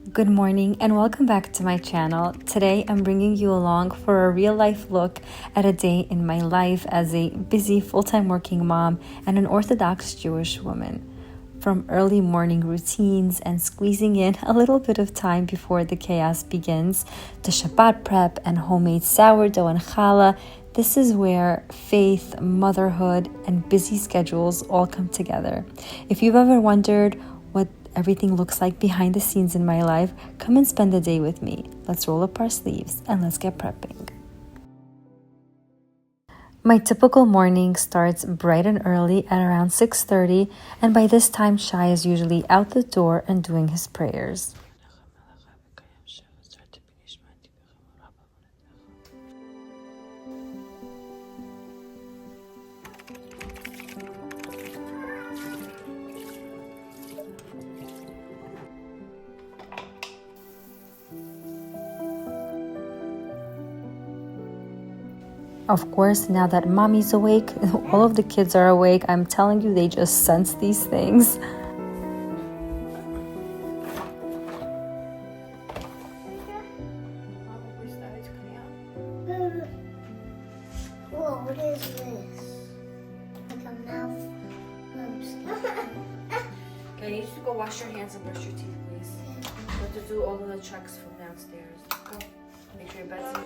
Good morning and welcome back to my channel. Today I'm bringing you along for a real life look at a day in my life as a busy full-time working mom and an Orthodox Jewish woman. From early morning routines and squeezing in a little bit of time before the chaos begins to Shabbat prep and homemade sourdough and challah, this is where faith, motherhood, and busy schedules all come together. If you've ever wondered what everything looks like behind the scenes in my life, come and spend the day with me. Let's roll up our sleeves and let's get prepping. My typical morning starts bright and early at around 6:30, and by this time Shai is usually out the door and doing his prayers. Of course, now that mommy's awake, all of the kids are awake. I'm telling you, they just sense these things. Whoa, what is this? Like a mouth. Okay, you just go wash your hands and brush your teeth, please. You have to do all of the checks from downstairs. Go. Make sure your bed's in.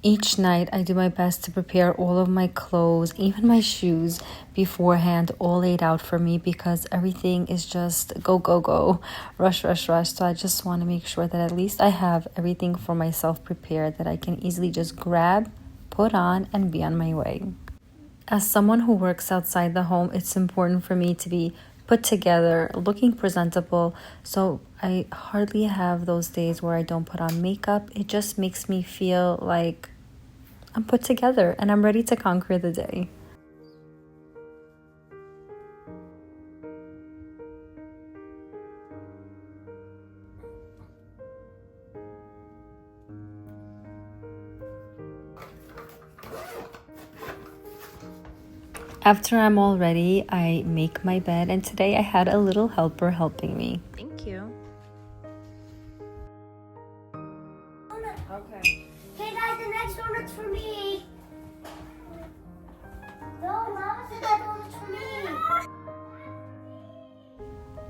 Each night, I do my best to prepare all of my clothes, even my shoes, beforehand, all laid out for me because everything is just go, go, go, rush, rush, rush. So I just want to make sure that at least I have everything for myself prepared that I can easily just grab, put on, and be on my way. As someone who works outside the home, it's important for me to be put together, looking presentable. So I hardly have those days where I don't put on makeup. It just makes me feel like I'm put together and I'm ready to conquer the day. After I'm all ready, I make my bed, and today I had a little helper helping me. Thank you. Okay. Hey guys, the next donut's for me. No, Mama said that donut's for me.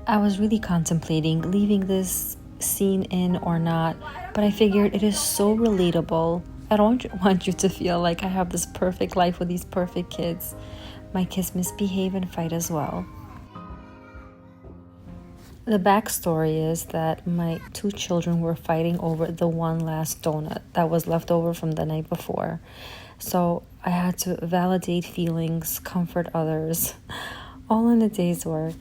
I was really contemplating leaving this scene in or not, but I figured it is so relatable. I don't want you to feel like I have this perfect life with these perfect kids. My kids misbehave and fight as well. The backstory is that my two children were fighting over the one last donut that was left over from the night before. So I had to validate feelings, comfort others, all in a day's work.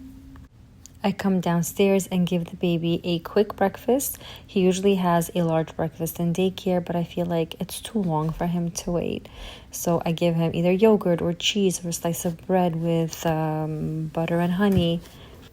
I come downstairs and give the baby a quick breakfast. He usually has a large breakfast in daycare, but I feel like it's too long for him to wait. So I give him either yogurt or cheese or a slice of bread with butter and honey.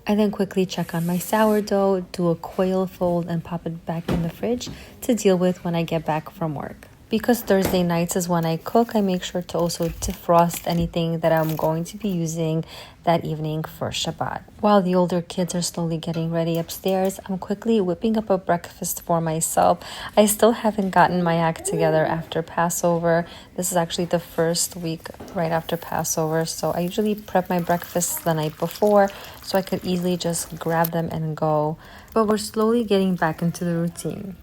I then quickly check on my sourdough, do a coil fold, and pop it back in the fridge to deal with when I get back from work. Because Thursday nights is when I cook, I make sure to also defrost anything that I'm going to be using that evening for Shabbat. While the older kids are slowly getting ready upstairs, I'm quickly whipping up a breakfast for myself. I still haven't gotten my act together after Passover. This is actually the first week right after Passover, so I usually prep my breakfast the night before so I could easily just grab them and go. But we're slowly getting back into the routine.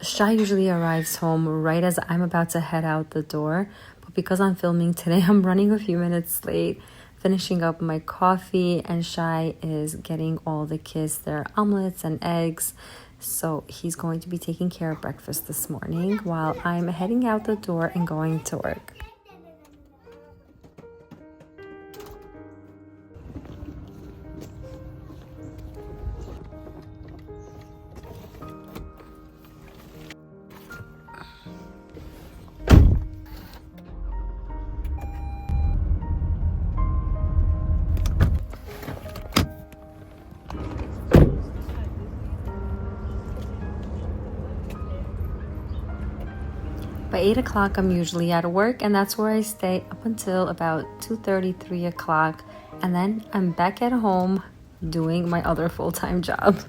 Shai usually arrives home right as I'm about to head out the door, but because I'm filming today, I'm running a few minutes late, finishing up my coffee, and Shai is getting all the kids their omelets and eggs. So he's going to be taking care of breakfast this morning while I'm heading out the door and going to work. By 8 o'clock, I'm usually at work, and that's where I stay up until about 2:30, 3 o'clock. And then I'm back at home doing my other full-time job.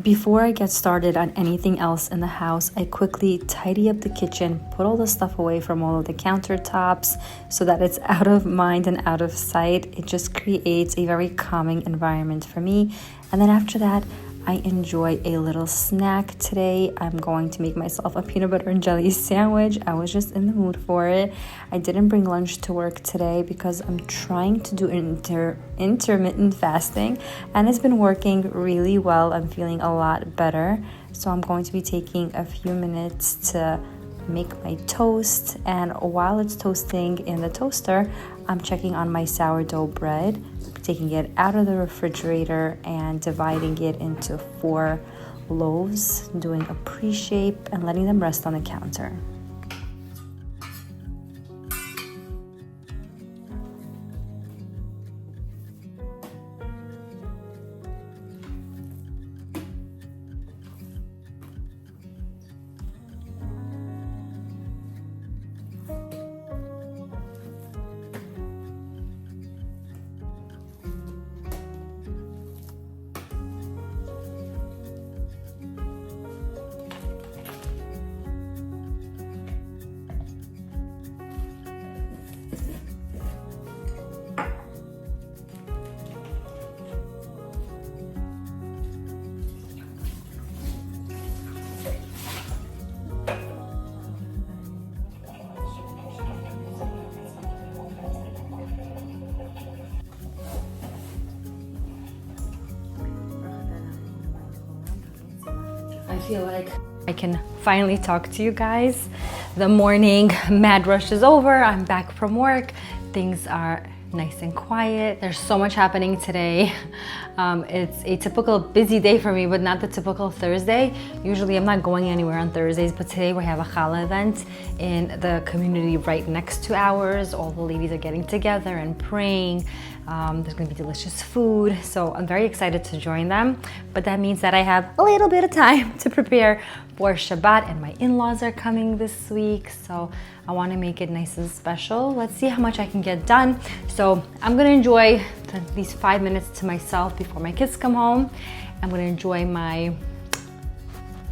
Before I get started on anything else in the house, I quickly tidy up the kitchen, put all the stuff away from all of the countertops so that it's out of mind and out of sight. It just creates a very calming environment for me. And then after that, I enjoy a little snack today. I'm going to make myself a peanut butter and jelly sandwich. I was just in the mood for it. I didn't bring lunch to work today because I'm trying to do intermittent fasting, and it's been working really well. I'm feeling a lot better. So I'm going to be taking a few minutes to make my toast, and while it's toasting in the toaster, I'm checking on my sourdough bread, taking it out of the refrigerator and dividing it into 4 loaves, doing a pre-shape and letting them rest on the counter. I feel like I can finally talk to you guys. The morning mad rush is over. I'm back from work. Things are nice and quiet. There's so much happening today. It's a typical busy day for me, but not the typical Thursday. Usually I'm not going anywhere on Thursdays, but today we have a Challah event in the community right next to ours. All the ladies are getting together and praying. There's gonna be delicious food, so I'm very excited to join them. But that means that I have a little bit of time to prepare for Shabbat, and my in-laws are coming this week, so I want to make it nice and special. Let's see how much I can get done. So I'm gonna enjoy these 5 minutes to myself before my kids come home. I'm gonna enjoy my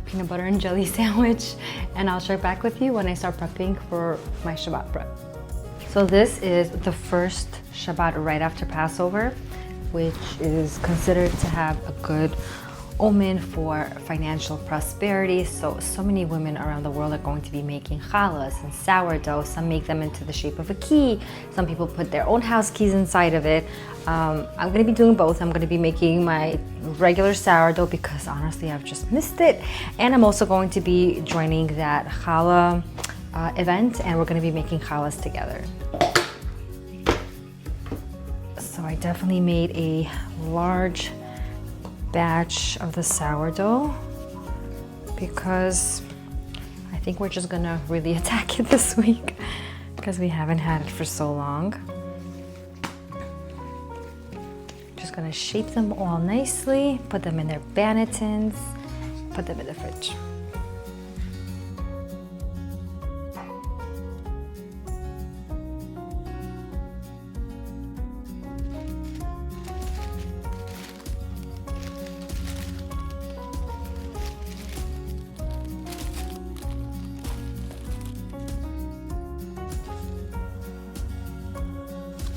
peanut butter and jelly sandwich, and I'll check back with you when I start prepping for my Shabbat prep. So this is the first Shabbat right after Passover, which is considered to have a good omen for financial prosperity. So many women around the world are going to be making challahs and sourdough. Some make them into the shape of a key. Some people put their own house keys inside of it. I'm gonna be doing both. I'm gonna be making my regular sourdough because honestly, I've just missed it. And I'm also going to be joining that challah event, and we're gonna be making challahs together. So I definitely made a large batch of the sourdough because I think we're just gonna really attack it this week because we haven't had it for so long. Just gonna shape them all nicely, put them in their bannetons, put them in the fridge.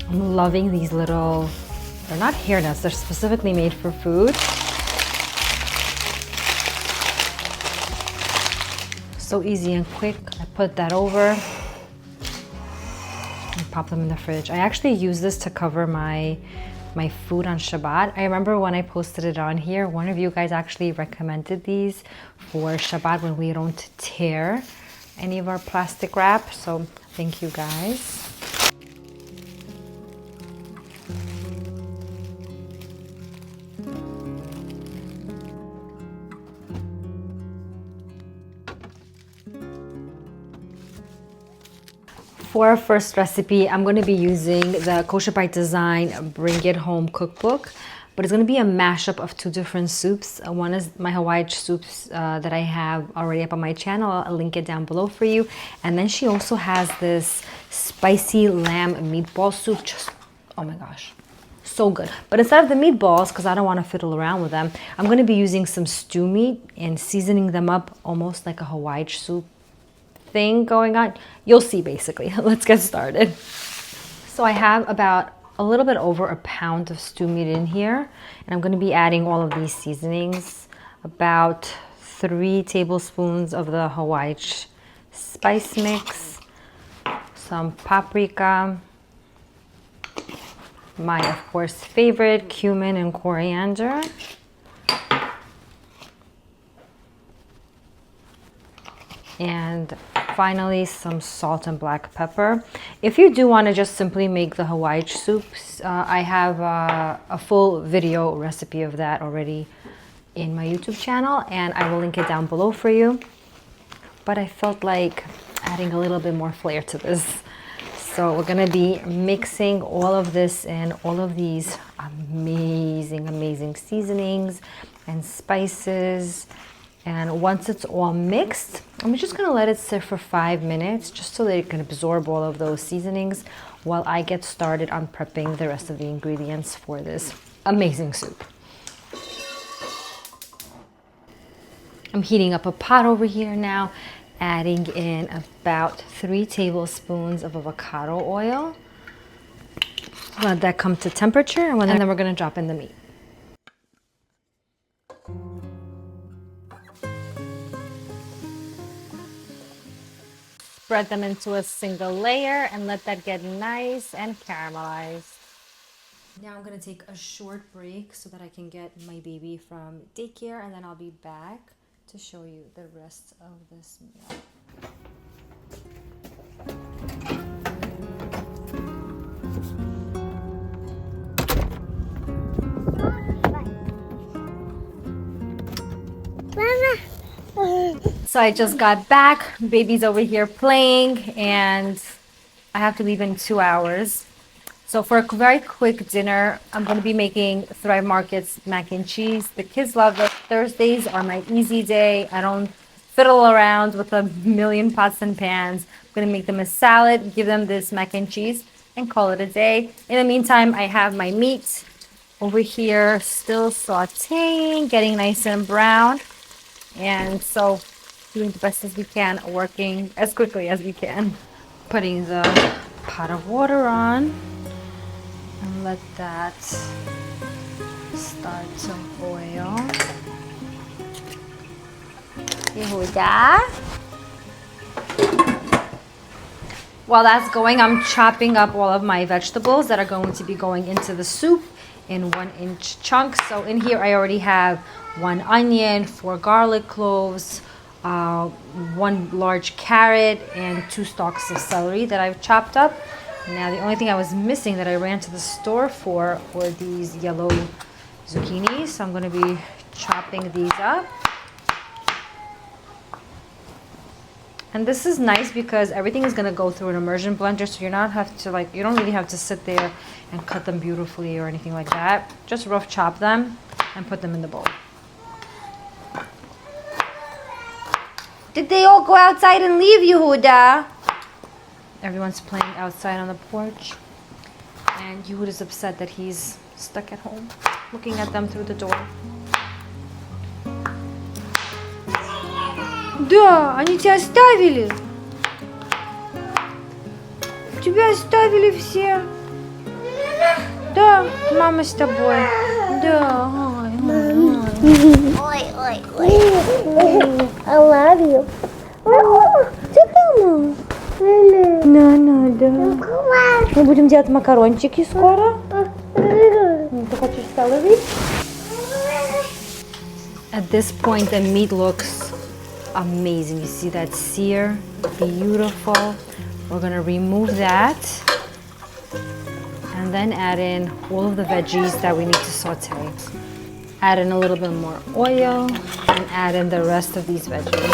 I'm loving these little, they're not hairnets, they're specifically made for food. So easy and quick. I put that over and pop them in the fridge. I actually use this to cover my my food on Shabbat. I remember when I posted it on here, one of you guys actually recommended these for Shabbat when we don't tear any of our plastic wrap. So thank you guys. For our first recipe, I'm going to be using the Kosher by Design Bring It Home cookbook, but it's going to be a mashup of two different soups. One is my Hawaiian soups that I have already up on my channel. I'll link it down below for you. And then she also has this spicy lamb meatball soup. Just, oh my gosh, so good. But instead of the meatballs, because I don't want to fiddle around with them, I'm going to be using some stew meat and seasoning them up almost like a Hawaiian soup thing going on. You'll see basically. Let's get started. So I have about a little bit over a pound of stew meat in here, and I'm going to be adding all of these seasonings. About 3 tablespoons of the Hawaiian spice mix, some paprika, my of course favorite cumin and coriander, and finally some salt and black pepper. If you do want to just simply make the Hawaiian soups, I have a full video recipe of that already in my YouTube channel, and I will link it down below for you. But I felt like adding a little bit more flair to this. So we're going to be mixing all of this in, all of these amazing seasonings and spices. And once it's all mixed, I'm just going to let it sit for 5 minutes just so that it can absorb all of those seasonings while I get started on prepping the rest of the ingredients for this amazing soup. I'm heating up a pot over here now, adding in about 3 tablespoons of avocado oil. Let that come to temperature, and then we're going to drop in the meat. Spread them into a single layer and let that get nice and caramelized. Now I'm going to take a short break so that I can get my baby from daycare, and then I'll be back to show you the rest of this meal. So I just got back, baby's over here playing, and I have to leave in 2 hours. So for a very quick dinner, I'm going to be making Thrive Market's mac and cheese. The kids love it. Thursdays are my easy day. I don't fiddle around with a million pots and pans. I'm going to make them a salad, give them this mac and cheese, and call it a day. In the meantime, I have my meat over here still sauteing, getting nice and brown. And so doing the best as we can, working as quickly as we can. Putting the pot of water on and let that start to boil. Yehuda. While that's going, I'm chopping up all of my vegetables that are going to be going into the soup in 1-inch chunks. So in here I already have 1 onion, 4 garlic cloves, 1 large carrot, and 2 stalks of celery that I've chopped up. Now the only thing I was missing that I ran to the store for were these yellow zucchinis. So I'm going to be chopping these up. And this is nice because everything is going to go through an immersion blender, so you don't really have to sit there and cut them beautifully or anything like that. Just rough chop them and put them in the bowl. Did they all go outside and leave, Yehuda? Everyone's playing outside on the porch. And Yehuda's upset that he's stuck at home, looking at them through the door. Да, они тебя оставили. Тебя оставили все. Да, мама с тобой. Да. Oi, oi, oi. I love you. Не надо. Мы будем делать макарончики скоро. celery. At this point, the meat looks amazing. You see that sear? Beautiful. We're gonna remove that and then add in all of the veggies that we need to saute. Add in a little bit more oil and add in the rest of these veggies.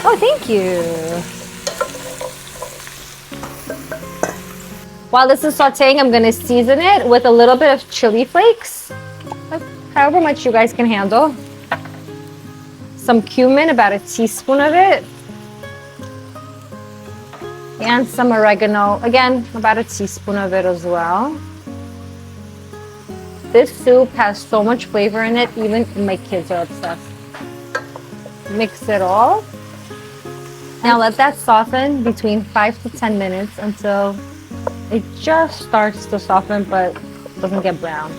Oh, thank you. While this is sauteing, I'm gonna season it with a little bit of chili flakes, however much you guys can handle. Some cumin, about a teaspoon of it. And some oregano, again, about a teaspoon of it as well. This soup has so much flavor in it, even my kids are obsessed. Mix it all. Now let that soften between 5 to 10 minutes until it just starts to soften but doesn't get brown.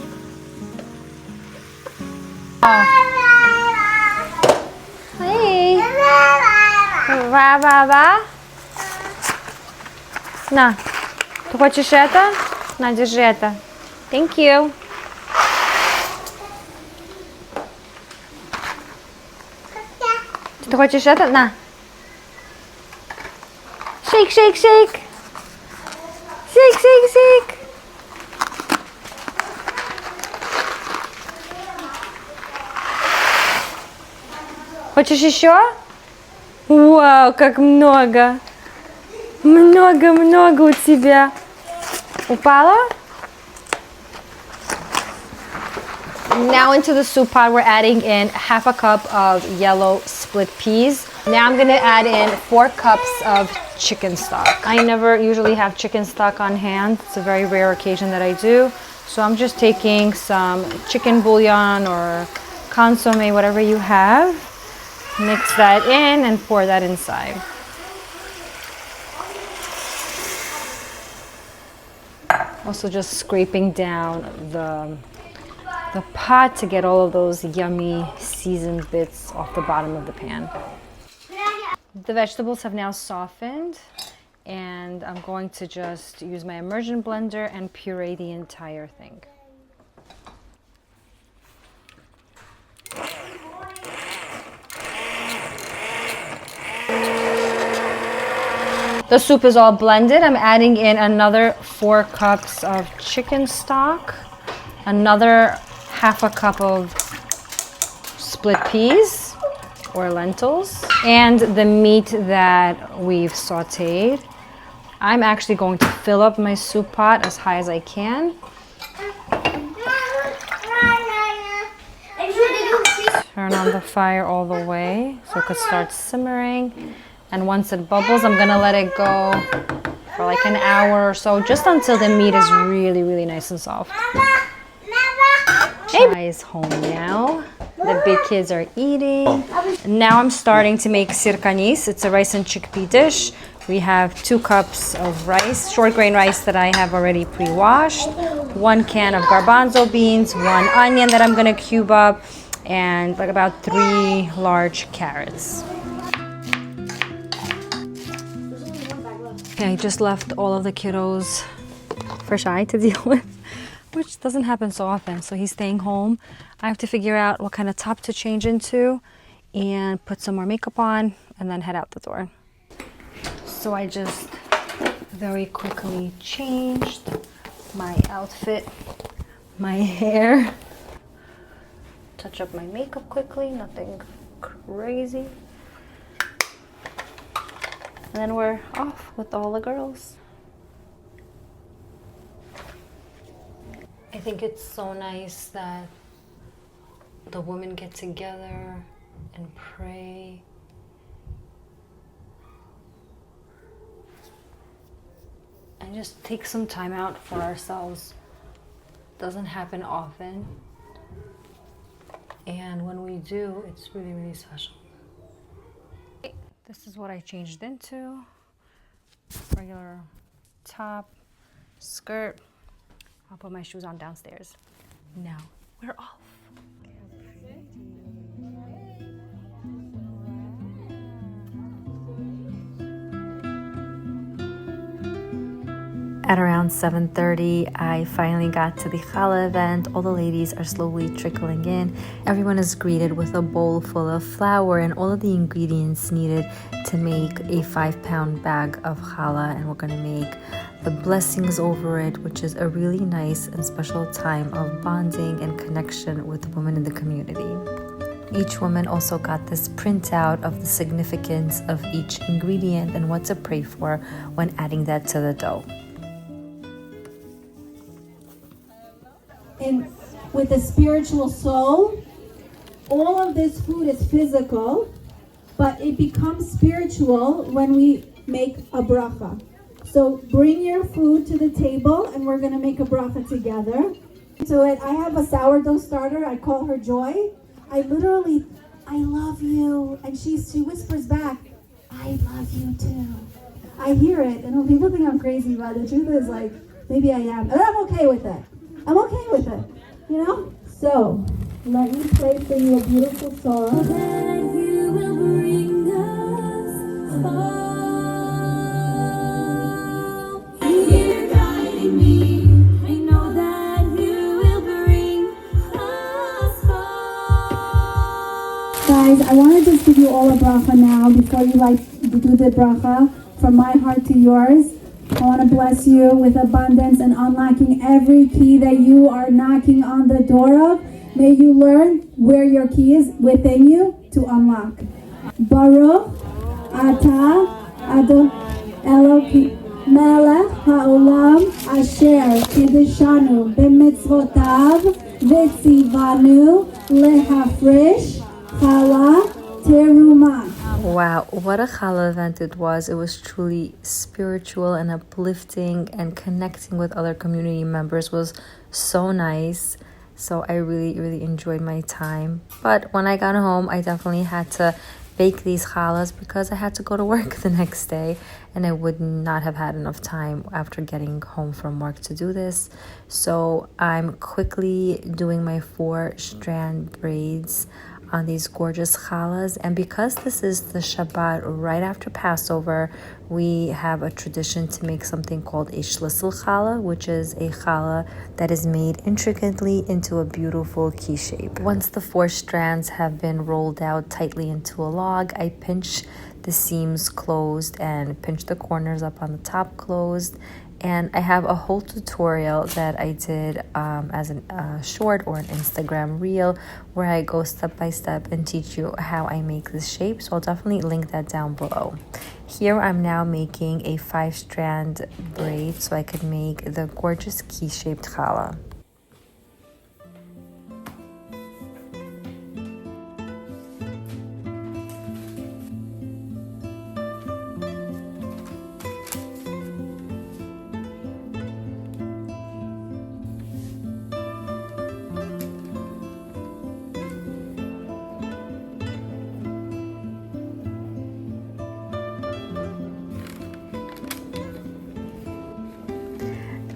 Hey! Ва-ва-ва! На, ты хочешь это? На, держи это. Thank you. Ты хочешь это? На. Shake, shake, shake. Shake, shake, shake. Хочешь еще? Вау, как много. Много-много у тебя. Упала? Now into the soup pot, we're adding in half a cup of yellow split peas. Now I'm gonna add in 4 cups of chicken stock. I never usually have chicken stock on hand. It's a very rare occasion that I do. So I'm just taking some chicken bouillon or consomme, whatever you have. Mix that in and pour that inside. Also just scraping down the pot to get all of those yummy seasoned bits off the bottom of the pan. The vegetables have now softened and I'm going to just use my immersion blender and puree the entire thing. The soup is all blended. I'm adding in another 4 cups of chicken stock, another half a cup of split peas or lentils, and the meat that we've sauteed. I'm actually going to fill up my soup pot as high as I can. Turn on the fire all the way so it could start simmering. And once it bubbles, I'm gonna let it go for like an hour or so, just until the meat is really, really nice and soft. Chai is home now. The big kids are eating. Now I'm starting to make sirkanis. It's a rice and chickpea dish. We have 2 cups of rice, short grain rice that I have already pre-washed, 1 can of garbanzo beans, 1 onion that I'm gonna cube up, and like about 3 large carrots. Okay, I just left all of the kiddos for Shai to deal with, which doesn't happen so often. So he's staying home. I have to figure out what kind of top to change into and put some more makeup on and then head out the door. So I just very quickly changed my outfit, my hair, touch up my makeup quickly, nothing crazy. And then we're off with all the girls. I think it's so nice that the women get together and pray. And just take some time out for ourselves. Doesn't happen often. And when we do, it's really, really special. This is what I changed into. Regular top, skirt. I'll put my shoes on downstairs. Now, we're off. At around 7:30, I finally got to the challah event. All the ladies are slowly trickling in. Everyone is greeted with a bowl full of flour and all of the ingredients needed to make a 5-pound bag of challah, and we're going to make the blessings over it, which is a really nice and special time of bonding and connection with the women in the community. Each woman also got this printout of the significance of each ingredient and what to pray for when adding that to the dough. And with a spiritual soul, all of this food is physical, but it becomes spiritual when we make a bracha. So bring your food to the table and we're going to make a bracha together. To it, I have a sourdough starter. I call her Joy. I love you. And she whispers back, I love you too. I hear it, and people think I'm crazy, but the truth is, like, maybe I am. And I'm okay with it. I'm okay with it, you know? So, let me play for you a beautiful song. That you will bring us home. You're guiding me. I know that you will bring us home. Guys, I want to just give you all a bracha now before you do the bracha. From my heart to yours. I want to bless you with abundance and unlocking every key that you are knocking on the door of. May you learn where your key is within you to unlock. Baruch Atah Adon Elokim Melech Haolam Asher Kiddushanu B'mitzvotav V'tzivanu Lehafresh Challah Terumah. Wow, what a challah event it was. It was truly spiritual and uplifting, and connecting with other community members was so nice. So I really, really enjoyed my time. But when I got home, I definitely had to bake these challahs because I had to go to work the next day, and I would not have had enough time after getting home from work to do this. So I'm quickly doing my 4-strand braids on these gorgeous challahs. And because this is the Shabbat right after Passover, we have a tradition to make something called a shlisel challah, which is a challah that is made intricately into a beautiful key shape. Once the 4 strands have been rolled out tightly into a log, I pinch the seams closed and pinch the corners up on the top closed. And I have a whole tutorial that I did as a short or an Instagram reel where I go step by step and teach you how I make this shape. So I'll definitely link that down below. Here I'm now making a 5-strand braid so I could make the gorgeous key-shaped challah.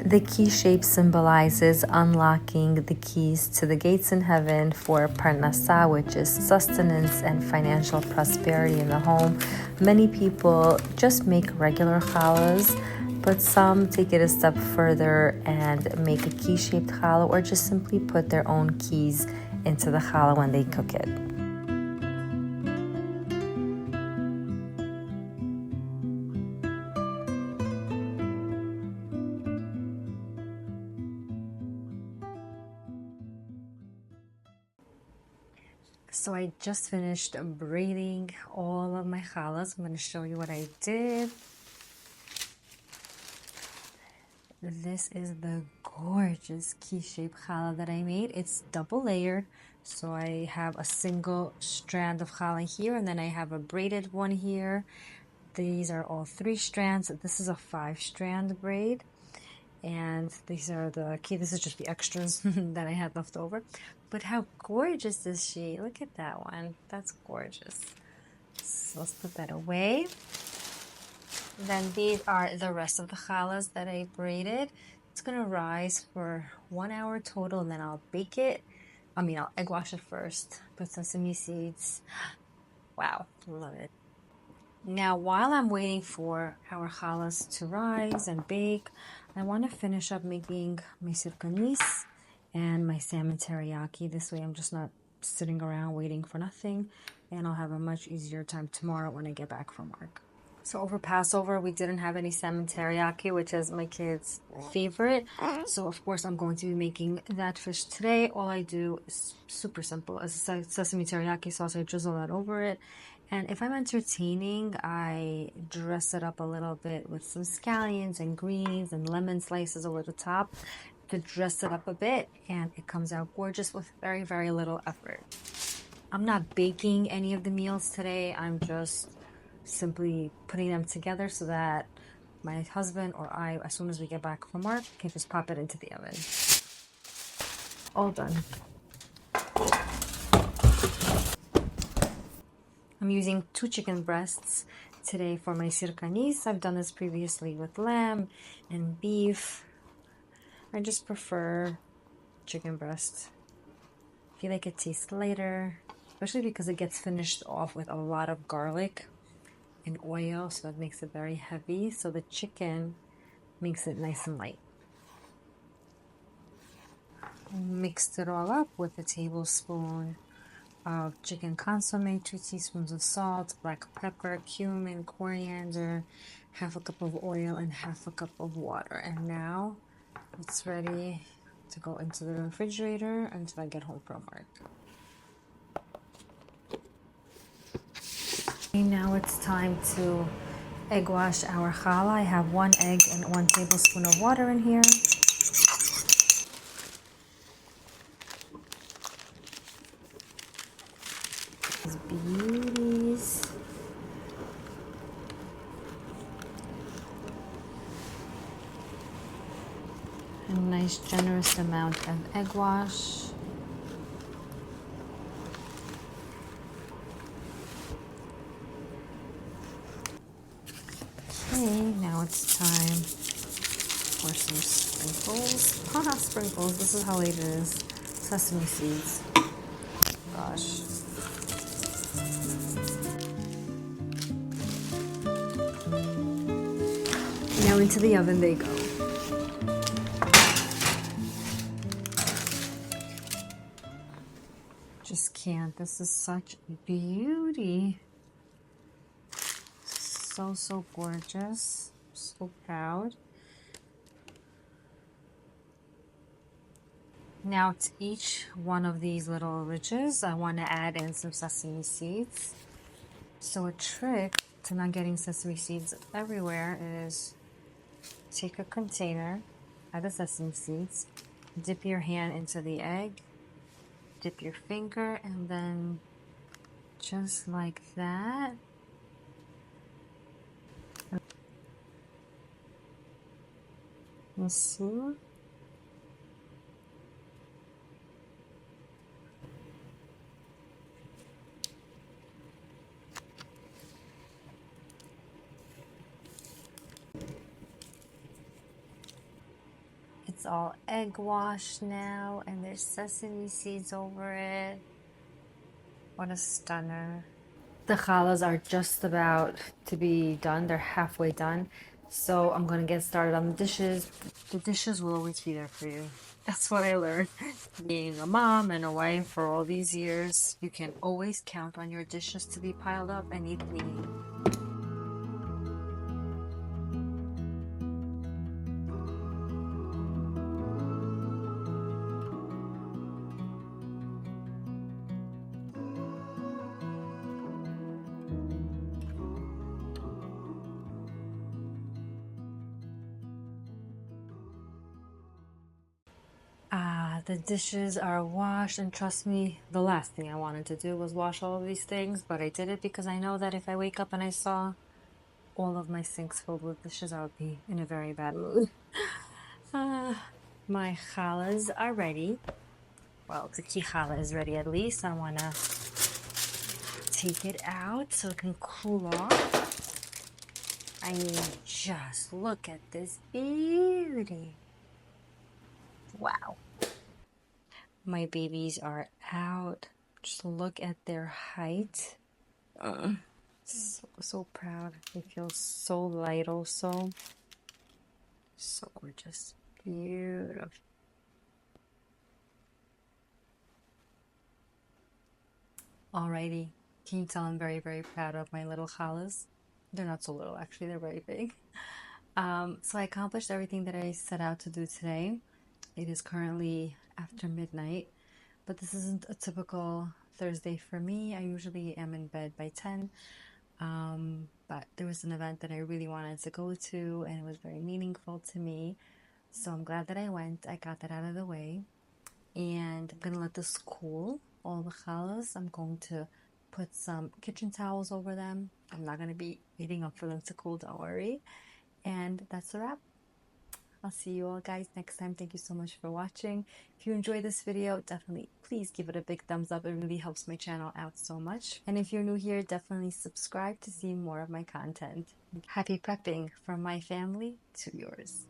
The key shape symbolizes unlocking the keys to the gates in heaven for parnasah, which is sustenance and financial prosperity in the home. Many people just make regular challahs, but some take it a step further and make a key-shaped challah, or just simply put their own keys into the challah when they cook it. So I just finished braiding all of my challahs. I'm going to show you what I did. This is the gorgeous key-shaped challah that I made. It's double layered. So I have a single strand of challah here, and then I have a braided one here. These are all 3 strands. This is a 5-strand braid. And these are the key. This is just the extras that I had left over. But how gorgeous is she? Look at that one. That's gorgeous. So let's put that away. Then these are the rest of the challahs that I braided. It's going to rise for 1 hour total, and then I'll bake it. I'll egg wash it first. Put sesame seeds. Wow, love it. Now, while I'm waiting for our challahs to rise and bake, I want to finish up making my sirkanis and my salmon teriyaki. This way I'm just not sitting around waiting for nothing, and I'll have a much easier time tomorrow when I get back from work. So over Passover, we didn't have any salmon teriyaki, which is my kids' favorite. So of course, I'm going to be making that fish today. All I do is super simple. As a sesame teriyaki sauce, I drizzle that over it. And if I'm entertaining, I dress it up a little bit with some scallions and greens and lemon slices over the top to dress it up a bit. And it comes out gorgeous with very, very little effort. I'm not baking any of the meals today. I'm just simply putting them together so that my husband or I, as soon as we get back from work, can just pop it into the oven. All done. I'm using 2 chicken breasts today for my sirkanis. I've done this previously with lamb and beef. I just prefer chicken breast. I feel like it tastes lighter, especially because it gets finished off with a lot of garlic and oil, so that makes it very heavy. So the chicken makes it nice and light. Mixed it all up with a tablespoon of chicken consomme, 2 teaspoons of salt, black pepper, cumin, coriander, half a cup of oil, and half a cup of water. And now it's ready to go into the refrigerator until I get home from work. Now it's time to egg wash our challah. I have 1 egg and 1 tablespoon of water in here. These beauties. A nice generous amount of egg wash. Okay, now it's time for some sprinkles. Haha, sprinkles. This is how late it is. Sesame seeds. Gosh. Now into the oven they go. Just can't. This is such beauty. So gorgeous. So proud. Now to each one of these little ridges, I want to add in some sesame seeds. So a trick to not getting sesame seeds everywhere is take a container, add the sesame seeds, dip your hand into the egg, dip your finger, and then just like that. You see? It's all egg wash now, and there's sesame seeds over it. What a stunner. The challahs are just about to be done. They're halfway done. So I'm going to get started on the dishes. The dishes will always be there for you. That's what I learned. Being a mom and a wife for all these years, you can always count on your dishes to be piled up and need cleaning. The dishes are washed, and trust me, the last thing I wanted to do was wash all of these things, but I did it because I know that if I wake up and I saw all of my sinks filled with dishes, I would be in a very bad mood. My challahs are ready. Well, the key challah is ready at least. I want to take it out so it can cool off. I mean, just look at this beauty. Wow. My babies are out. Just look at their height. So proud. They feel so light also. So gorgeous. Beautiful. Alrighty. Can you tell I'm very, very proud of my little challahs? They're not so little, actually, they're very big. So I accomplished everything that I set out to do today. It is currently after midnight, but this isn't a typical Thursday for me. I usually am in bed by 10. But there was an event that I really wanted to go to, and it was very meaningful to me. So I'm glad that I went. I got that out of the way. And I'm gonna let this cool, all the challahs. I'm going to put some kitchen towels over them. I'm not gonna be waiting up for them to cool, don't worry. And that's a wrap. I'll see you all guys next time. Thank you so much for watching. If you enjoyed this video, definitely please give it a big thumbs up. It really helps my channel out so much. And if you're new here, definitely subscribe to see more of my content. Happy prepping from my family to yours.